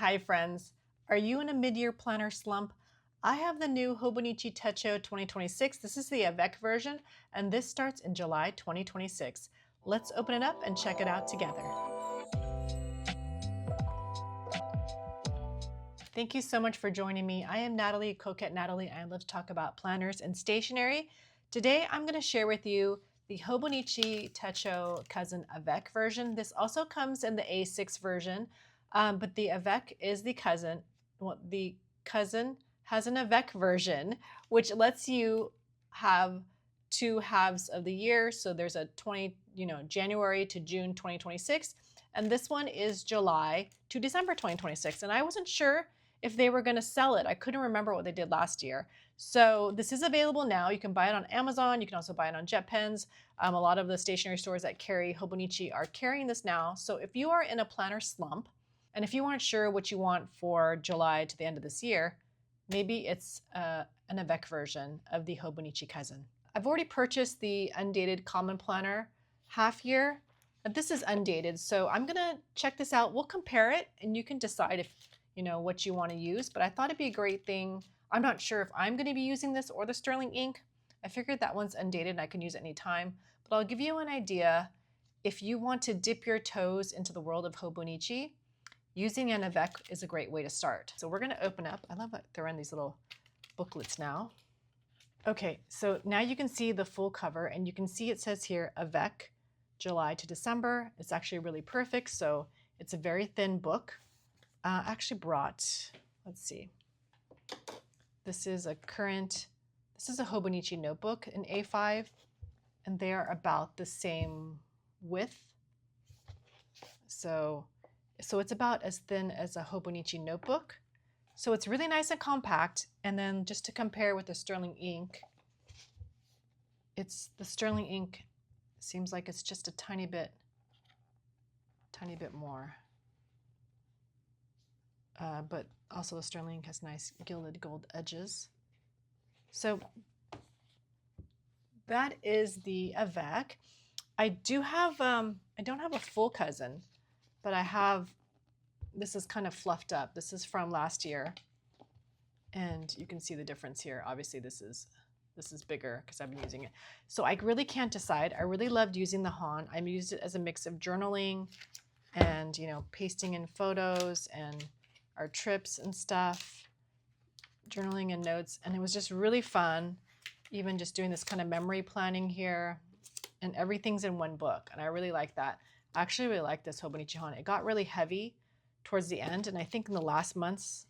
Hi friends, are you in a mid-year planner slump? I have the new Hobonichi Techo 2026. This is the Avec version, and this starts in July 2026. Let's open it up and check it out together. Thank you so much for joining me. I am Natalie, Coquette Natalie, and let's talk about planners and stationery. Today I'm going to share with you the Hobonichi Techo Cousin Avec version. This also comes in the A6 version. But the Avec is the cousin. Well, the cousin has an Avec version, which lets you have two halves of the year. So there's a January to June 2026, and this one is July to December 2026. And I wasn't sure if they were going to sell it. I couldn't remember what they did last year. So this is available now. You can buy it on Amazon. You can also buy it on JetPens. A lot of the stationery stores that carry Hobonichi are carrying this now. So if you are in a planner slump, and if you aren't sure what you want for July to the end of this year, maybe it's an Avec version of the Hobonichi Cousin. I've already purchased the undated common planner half year. This is undated, so I'm gonna check this out. We'll compare it and you can decide if what you want to use, but I thought it'd be a great thing. I'm not sure if I'm gonna be using this or the Sterling Ink. I figured that one's undated and I can use it anytime, but I'll give you an idea. If you want to dip your toes into the world of Hobonichi, using an Avec is a great way to start. So we're gonna open up. I love that they're in these little booklets now. Okay, so now you can see the full cover and you can see it says here Avec July to December. It's actually really perfect. So it's a very thin book. I actually brought, let's see. This is a Hobonichi notebook in A5 and they are about the same width. So it's about as thin as a Hobonichi notebook. So it's really nice and compact. And then just to compare with the Sterling Ink, the Sterling Ink seems like it's just a tiny bit more. But also the Sterling Ink has nice gilded gold edges. So that is the Avec. I don't have a full cousin, but this is kind of fluffed up. This is from last year. And you can see the difference here. Obviously this is bigger because I've been using it. So I really can't decide. I really loved using the Hon. I used it as a mix of journaling and, pasting in photos and our trips and stuff, journaling and notes. And it was just really fun, even just doing this kind of memory planning here, and everything's in one book. And I really like that. I actually really like this Hobonichi Hon. It got really heavy towards the end, and I think in the last months,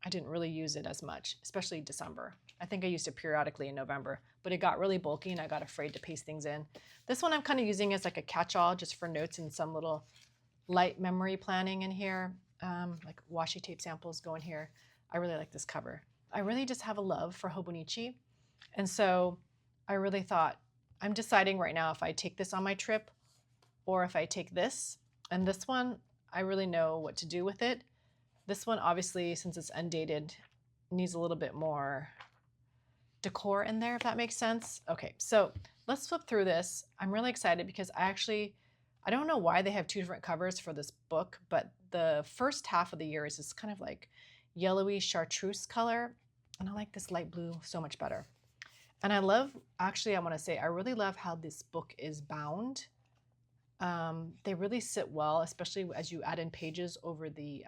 I didn't really use it as much, especially December. I think I used it periodically in November, but it got really bulky and I got afraid to paste things in. This one I'm kind of using as like a catch-all just for notes and some little light memory planning in here, like washi tape samples go in here. I really like this cover. I really just have a love for Hobonichi. And so I really thought, I'm deciding right now if I take this on my trip or if I take this. And this one, I really know what to do with it. This one, obviously, since it's undated, needs a little bit more decor in there, if that makes sense. Okay, so let's flip through this. I'm really excited because I don't know why they have two different covers for this book, but the first half of the year is this kind of like yellowy chartreuse color. And I like this light blue so much better. And I really love how this book is bound. They really sit well, especially as you add in pages over the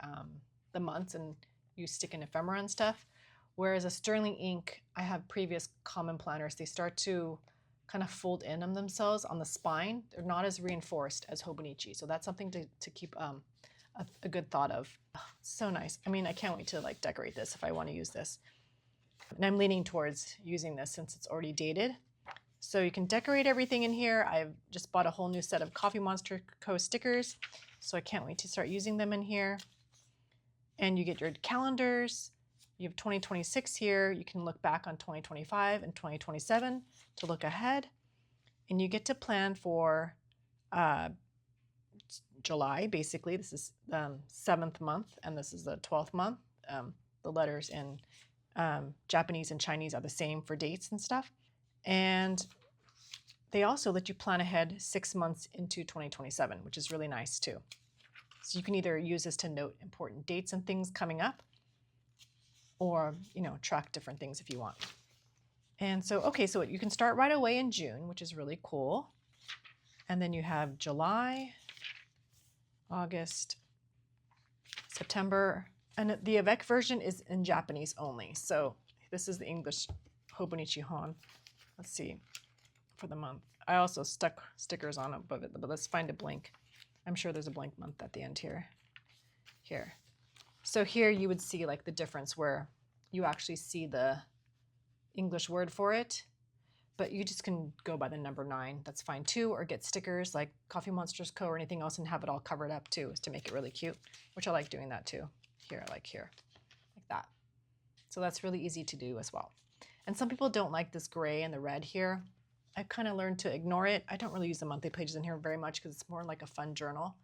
months and you stick in ephemera and stuff. Whereas a Sterling Ink, I have previous common planners, they start to kind of fold in on themselves on the spine. They're not as reinforced as Hobonichi. So that's something to keep a good thought of. Oh, so nice. I mean, I can't wait to like decorate this if I want to use this. And I'm leaning towards using this since it's already dated. So you can decorate everything in here. I've just bought a whole new set of Coffee Monster Co. stickers. So I can't wait to start using them in here. And you get your calendars. You have 2026 here. You can look back on 2025 and 2027 to look ahead. And you get to plan for July, basically. This is the 7th month and this is the 12th month. The letters in Japanese and Chinese are the same for dates and stuff. And they also let you plan ahead 6 months into 2027, which is really nice too. So you can either use this to note important dates and things coming up, or, you know, track different things if you want. And so, okay, so you can start right away in June, which is really cool. And then you have July, August, September, and the Avec version is in Japanese only. So this is the English Hobonichi Hon. Let's see, for the month. I also stuck stickers on above it, but let's find a blank. I'm sure there's a blank month at the end here. Here. So here you would see like the difference where you actually see the English word for it, but you just can go by the number 9. That's fine too, or get stickers like Coffee Monsters Co. or anything else and have it all covered up too, to make it really cute, which I like doing that too. Here, like that. So that's really easy to do as well. And some people don't like this gray and the red here. I've kind of learned to ignore it. I don't really use the monthly pages in here very much because it's more like a fun journal.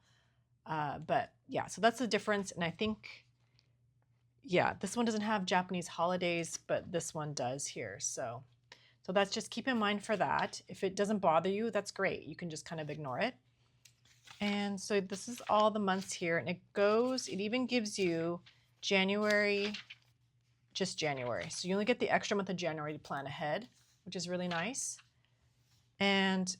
But yeah, so that's the difference. And I think, yeah, this one doesn't have Japanese holidays, but this one does here. So that's just keep in mind for that. If it doesn't bother you, that's great. You can just kind of ignore it. And so this is all the months here. And it even gives you January, just January. So you only get the extra month of January to plan ahead, which is really nice. And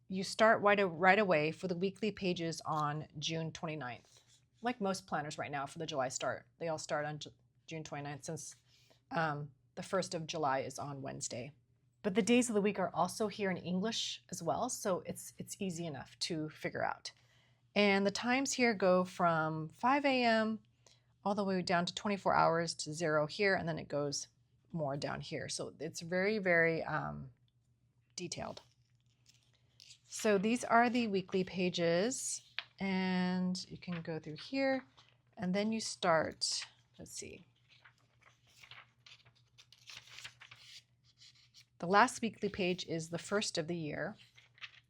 you start right away for the weekly pages on June 29th. Like most planners right now for the July start. They all start on June 29th since the 1st of July is on Wednesday. But the days of the week are also here in English as well, so it's easy enough to figure out. And the times here go from 5 a.m. all the way down to 24 hours to 0 here, and then it goes more down here. So it's very, very detailed. So these are the weekly pages, and you can go through here, and then you start, let's see. The last weekly page is the first of the year,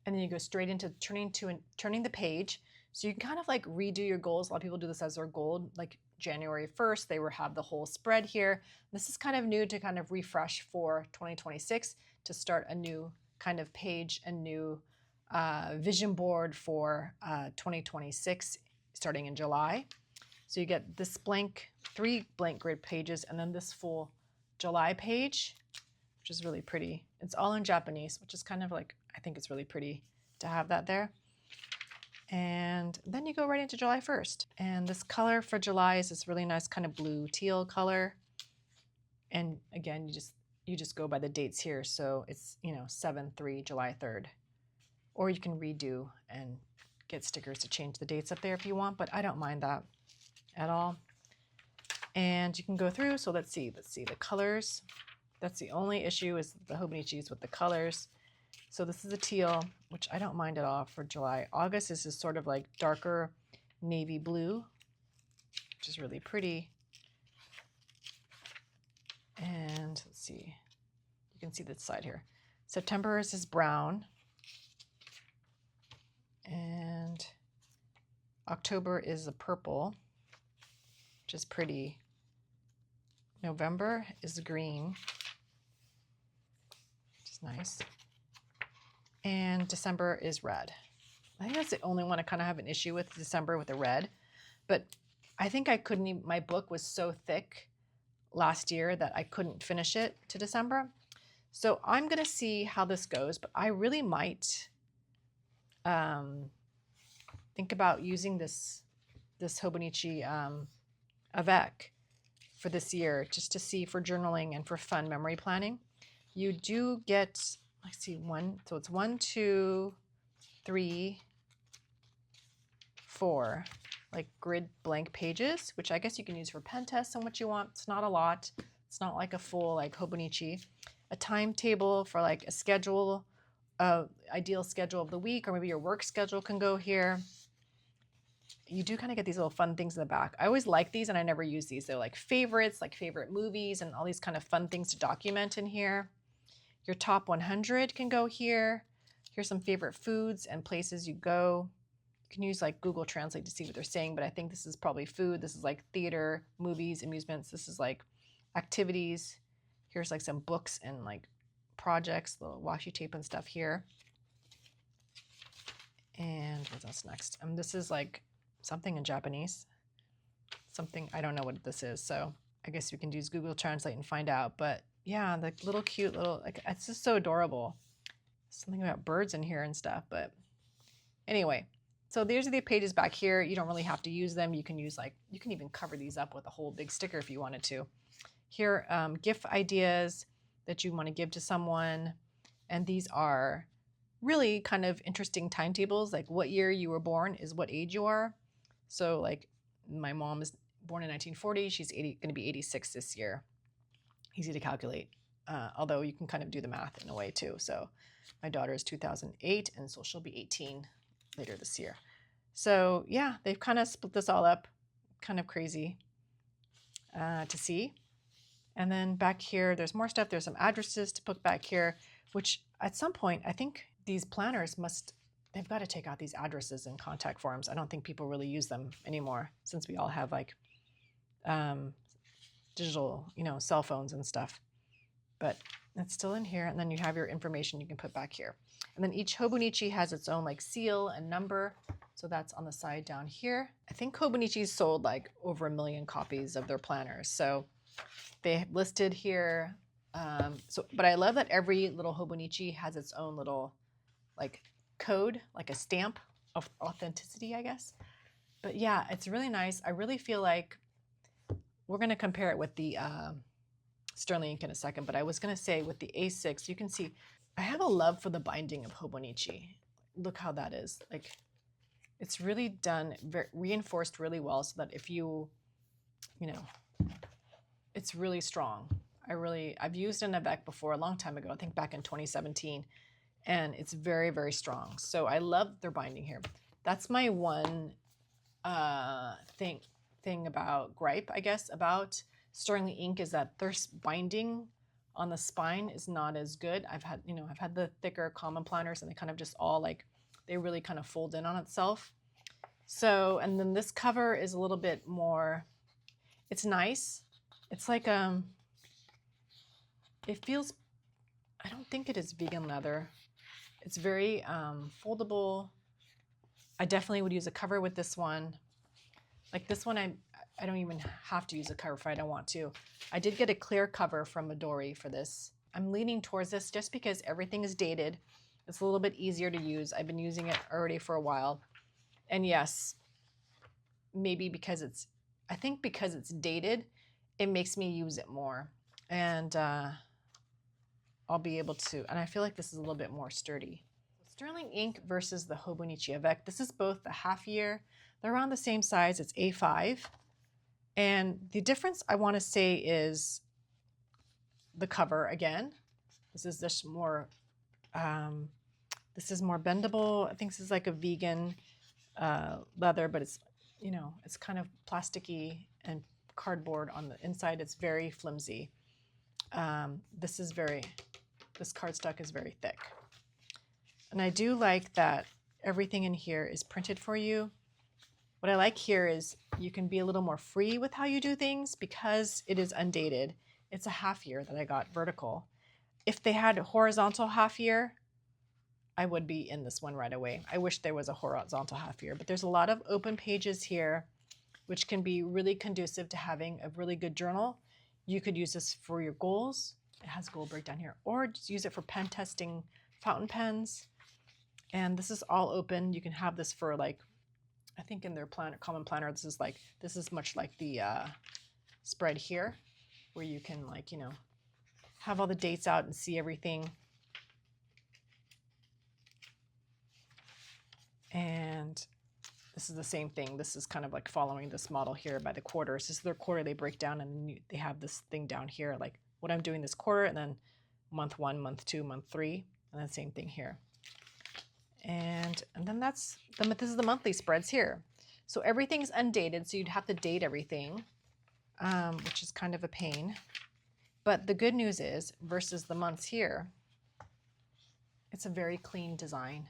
and then you go straight into turning the page. So you can kind of like redo your goals. A lot of people do this as their goal, like January 1st, they will have the whole spread here. This is kind of new to kind of refresh for 2026 to start a new kind of page, a new vision board for 2026 starting in July. So you get this 3 blank grid pages, and then this full July page, which is really pretty. It's all in Japanese, which is kind of like, I think it's really pretty to have that there. And then you go right into July 1st. And this color for July is this really nice kind of blue teal color. And again, you just go by the dates here. So it's, 7/3, July 3rd. Or you can redo and get stickers to change the dates up there if you want, but I don't mind that at all. And you can go through, so let's see the colors. That's the only issue is the Hobonichis with the colors. So this is a teal, which I don't mind at all for July. August is this sort of like darker navy blue, which is really pretty. And let's see, you can see this side here. September is this brown. And October is a purple, which is pretty. November is green, which is nice. And December is red. I think that's the only one I kind of have an issue with, December with the red. But I think I couldn't even, my book was so thick last year that I couldn't finish it to December. So I'm going to see how this goes, but I really might think about using this Hobonichi Avec for this year, just to see for journaling and for fun memory planning. You do get, let's see, so it's 1, 2, 3, 4, like grid blank pages, which I guess you can use for pen tests and what you want. It's not a lot. It's not like a full like Hobonichi. A timetable for like a schedule, ideal schedule of the week, or maybe your work schedule can go here. You do kind of get these little fun things in the back. I always like these and I never use these. They're like favorites, like favorite movies and all these kind of fun things to document in here. Your top 100 can go here. Here's some favorite foods and places you go. You can use like Google Translate to see what they're saying, but I think this is probably food. This is like theater, movies, amusements. This is like activities. Here's like some books and like projects, little washi tape and stuff here. And what's else next? This is like something in Japanese. Something, I don't know what this is, so I guess we can use Google Translate and find out. But yeah, the little cute little, like, it's just so adorable. Something about birds in here and stuff, but anyway. So these are the pages back here. You don't really have to use them. You can use you can even cover these up with a whole big sticker if you wanted to. Here, gift ideas that you want to give to someone. And these are really kind of interesting timetables, like what year you were born is what age you are. So like my mom is born in 1940. She's going to be 86 this year. Easy to calculate, although you can kind of do the math in a way too. So my daughter is 2008, and so she'll be 18 later this year. So yeah, they've kind of split this all up, kind of crazy to see. And then back here, there's more stuff. There's some addresses to put back here, which at some point, I think these planners they've got to take out these addresses and contact forms. I don't think people really use them anymore since we all have like digital, cell phones and stuff. But it's still in here. And then you have your information you can put back here. And then each Hobonichi has its own like seal and number. So that's on the side down here. I think Hobonichi's sold like over 1 million copies of their planners. So they have listed here. But I love that every little Hobonichi has its own little like code, like a stamp of authenticity, I guess. But yeah, it's really nice. I really feel like we're going to compare it with the Sterling Ink in a second, but I was going to say with the A6, you can see I have a love for the binding of Hobonichi. Look how that is. Like, it's really done, reinforced really well so that if it's really strong. I've used an Avec before a long time ago, I think back in 2017, and it's very, very strong. So I love their binding here. That's my one thing about gripe, I guess, about Sterling Ink is that their binding on the spine is not as good. I've had the thicker common planners, and they kind of just all like, they really kind of fold in on itself. So, and then this cover is a little bit more, it's nice. It's like, it feels, I don't think it is vegan leather. It's very foldable. I definitely would use a cover with this one. Like this one, I don't even have to use a cover if I don't want to. I did get a clear cover from Midori for this. I'm leaning towards this just because everything is dated. It's a little bit easier to use. I've been using it already for a while. And yes, maybe because it's dated, it makes me use it more. And I'll be able to, and I feel like this is a little bit more sturdy. Sterling Ink versus the Hobonichi Avec. This is both the half year. They're around the same size. It's A5. And the difference I want to say is the cover again. This is just more, this is more bendable. I think this is like a vegan leather, but it's, it's kind of plasticky and cardboard on the inside. It's very flimsy. This cardstock is very thick. And I do like that everything in here is printed for you. What I like here is you can be a little more free with how you do things because it is undated. It's a half year that I got vertical. If they had horizontal half year, I would be in this one right away. I wish there was a horizontal half year, but there's a lot of open pages here, which can be really conducive to having a really good journal. You could use this for your goals. It has goal breakdown here, or just use it for pen testing fountain pens. And this is all open. You can have this for like, I think in their common planner, this is much like the spread here, where you can like, have all the dates out and see everything. And this is the same thing. This is kind of like following this model here by the quarters. This is their quarter they break down, and they have this thing down here, like what I'm doing this quarter, and then month 1, month 2, month 3, and then same thing here. And then this is the monthly spreads here. So everything's undated, so you'd have to date everything, which is kind of a pain. But the good news is, versus the months here, it's a very clean design.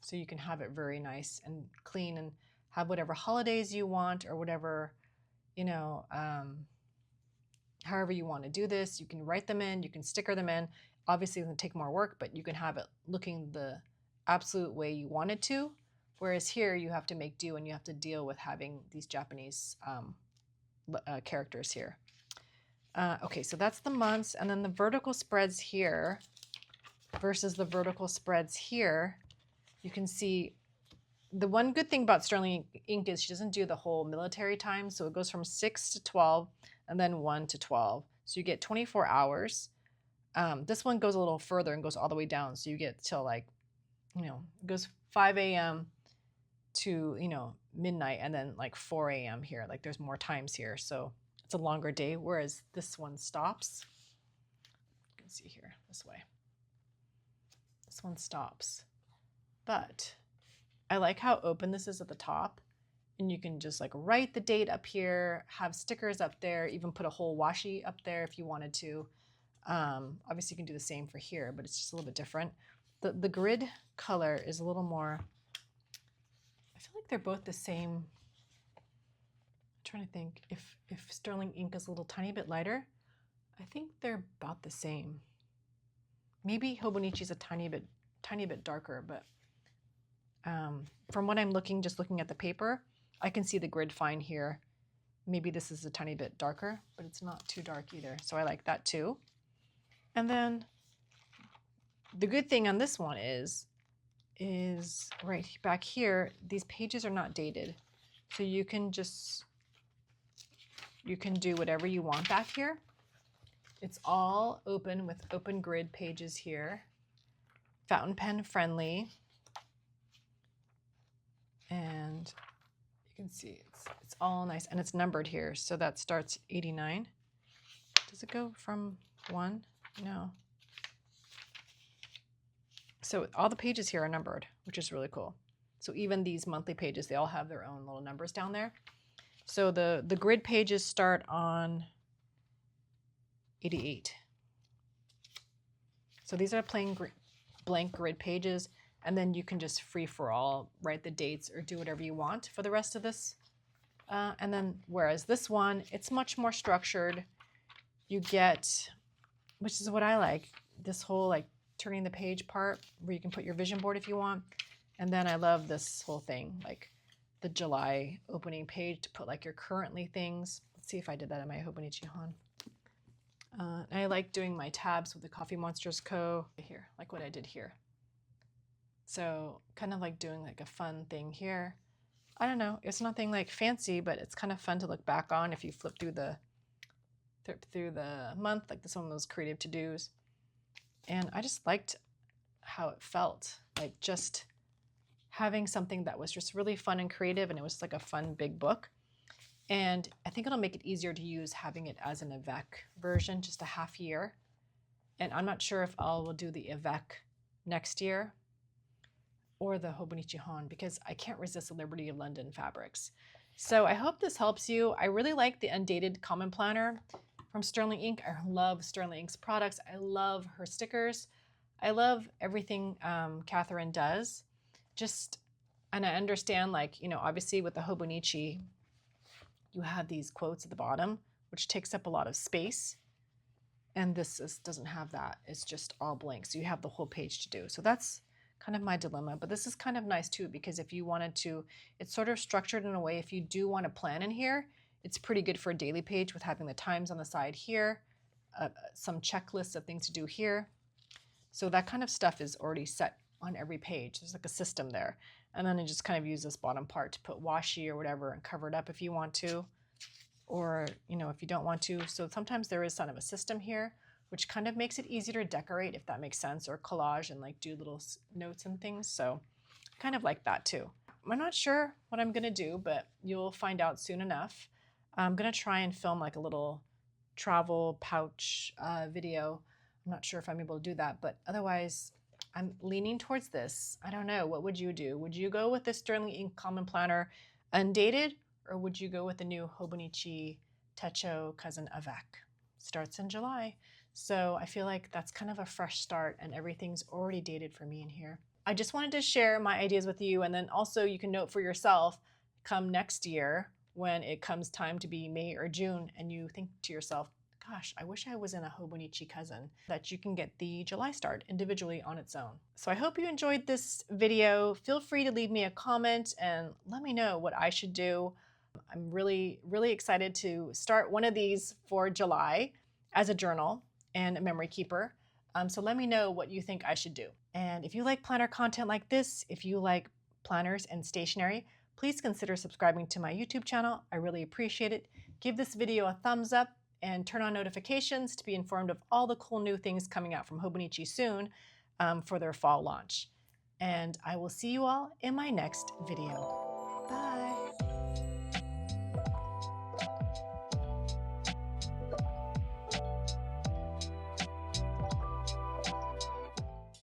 So you can have it very nice and clean and have whatever holidays you want or whatever, however you want to do this. You can write them in, you can sticker them in. Obviously, it's going to take more work, but you can have it looking the absolute way you want it to Whereas here you have to make do and you have to deal with having these Japanese characters here. Okay, so that's the months, and then the vertical spreads here versus the vertical spreads here. You can see the one good thing about Sterling Ink is she doesn't do the whole military time, so it goes from 6 to 12 and then 1 to 12. So you get 24 hours. This one goes a little further and goes all the way down, so you get till like, it goes 5 a.m. to, midnight, and then like 4 a.m. here. Like there's more times here, so it's a longer day, whereas this one stops. You can see here, this way. This one stops. But I like how open this is at the top, and you can just like write the date up here, have stickers up there, even put a whole washi up there if you wanted to. Obviously you can do the same for here, but it's just a little bit different. The grid color is a little more, I feel like they're both the same. I'm trying to think if Sterling Ink is a little tiny bit lighter. I think they're about the same. Maybe Hobonichi's a tiny bit darker, but from what I'm just looking at the paper, I can see the grid fine here. Maybe this is a tiny bit darker, but it's not too dark either. So I like that too. And then the good thing on this one is right back here, these pages are not dated. So you can do whatever you want back here. It's all open with open grid pages here. Fountain pen friendly. And you can see it's all nice, and it's numbered here. So that starts 89. Does it go from 1? No. So all the pages here are numbered, which is really cool. So even these monthly pages, they all have their own little numbers down there. So the grid pages start on 88. So these are plain blank grid pages, and then you can just free for all write the dates or do whatever you want for the rest of this. And then whereas this one, it's much more structured. You get, which is what I like, this whole like turning the page part where you can put your vision board if you want. And then I love this whole thing, like the July opening page to put like your currently things. Let's see if I did that in my Hobonichi Hon. I like doing my tabs with the Coffee Monsters Co. here, like what I did here. So kind of like doing like a fun thing here. I don't know, it's nothing like fancy, but it's kind of fun to look back on if you flip through the month, like this one was creative to-dos. And I just liked how it felt, like just having something that was just really fun and creative, and it was like a fun big book. And I think it'll make it easier to use having it as an Avec version, just a half year. And I'm not sure if I will do the Avec next year or the Hobonichi Hon, because I can't resist the Liberty of London fabrics. So I hope this helps you. I really like the Undated Common Planner from Sterling Ink. I love Sterling Ink's products. I love her stickers. I love everything Catherine does. And I understand, like, obviously with the Hobonichi, you have these quotes at the bottom, which takes up a lot of space. And this doesn't have that. It's just all blank. So you have the whole page to do. So that's kind of my dilemma. But this is kind of nice too, because if you wanted to, it's sort of structured in a way, if you do want to plan in here, it's pretty good for a daily page with having the times on the side here, some checklists of things to do here. So that kind of stuff is already set on every page. There's like a system there. And then I just kind of use this bottom part to put washi or whatever and cover it up if you want to, or, if you don't want to. So sometimes there is kind of a system here, which kind of makes it easier to decorate, if that makes sense, or collage and like do little notes and things. So kind of like that too. I'm not sure what I'm gonna do, but you'll find out soon enough. I'm gonna try and film like a little travel pouch video. I'm not sure if I'm able to do that, but otherwise I'm leaning towards this. I don't know, what would you do? Would you go with the Sterling Ink Common Planner undated, or would you go with the new Hobonichi Cousin Avec? Starts in July. So I feel like that's kind of a fresh start, and everything's already dated for me in here. I just wanted to share my ideas with you, and then also you can note for yourself, come next year when it comes time to be May or June, and you think to yourself, gosh, I wish I was in a Hobonichi Cousin, that you can get the July start individually on its own. So I hope you enjoyed this video. Feel free to leave me a comment and let me know what I should do. I'm really, really excited to start one of these for July as a journal and a memory keeper. So let me know what you think I should do. And if you like planner content like this, if you like planners and stationery, please consider subscribing to my YouTube channel. I really appreciate it. Give this video a thumbs up and turn on notifications to be informed of all the cool new things coming out from Hobonichi soon for their fall launch. And I will see you all in my next video. Bye.